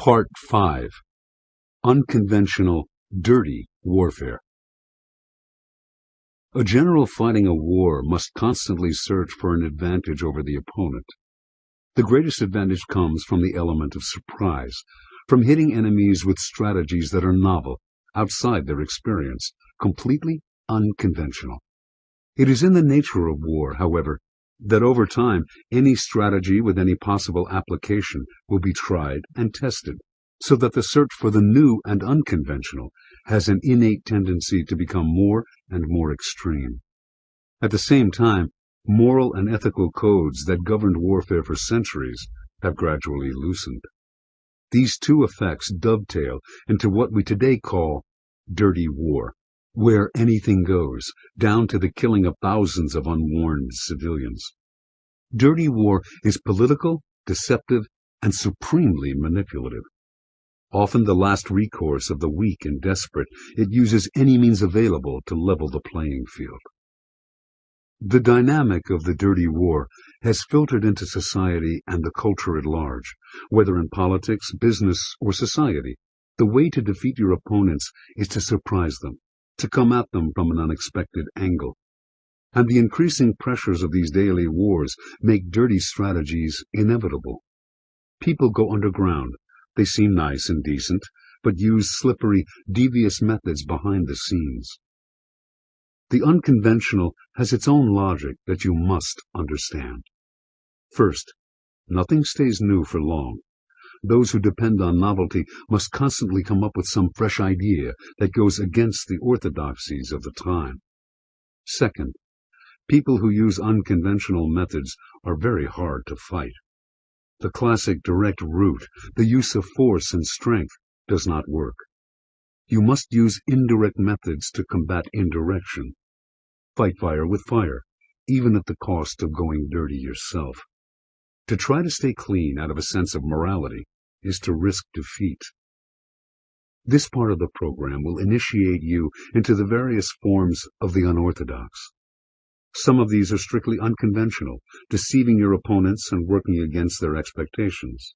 Part 5. Unconventional, Dirty Warfare. A general fighting a war must constantly search for an advantage over the opponent. The greatest advantage comes from the element of surprise, from hitting enemies with strategies that are novel, outside their experience, completely unconventional. It is in the nature of war, however, that over time any strategy with any possible application will be tried and tested, so that the search for the new and unconventional has an innate tendency to become more and more extreme. At the same time, moral and ethical codes that governed warfare for centuries have gradually loosened. These two effects dovetail into what we today call dirty war, where anything goes, down to the killing of thousands of unwarned civilians. Dirty war is political, deceptive, and supremely manipulative. Often the last recourse of the weak and desperate, it uses any means available to level the playing field. The dynamic of the dirty war has filtered into society and the culture at large. Whether in politics, business, or society, the way to defeat your opponents is to surprise them, to come at them from an unexpected angle. And the increasing pressures of these daily wars make dirty strategies inevitable. People go underground. They seem nice and decent, but use slippery, devious methods behind the scenes. The unconventional has its own logic that you must understand. First, nothing stays new for long. Those who depend on novelty must constantly come up with some fresh idea that goes against the orthodoxies of the time. Second, people who use unconventional methods are very hard to fight. The classic direct route, the use of force and strength, does not work. You must use indirect methods to combat indirection. Fight fire with fire, even at the cost of going dirty yourself. To try to stay clean out of a sense of morality is to risk defeat. This part of the program will initiate you into the various forms of the unorthodox. Some of these are strictly unconventional, deceiving your opponents and working against their expectations.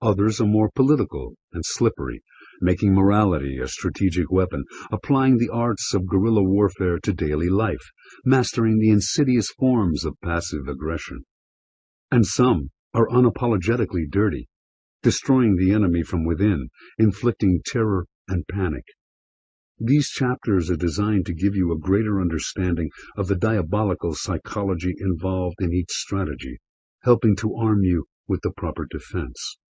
Others are more political and slippery, making morality a strategic weapon, applying the arts of guerrilla warfare to daily life, mastering the insidious forms of passive aggression. And some are unapologetically dirty, destroying the enemy from within, inflicting terror and panic. These chapters are designed to give you a greater understanding of the diabolical psychology involved in each strategy, helping to arm you with the proper defense.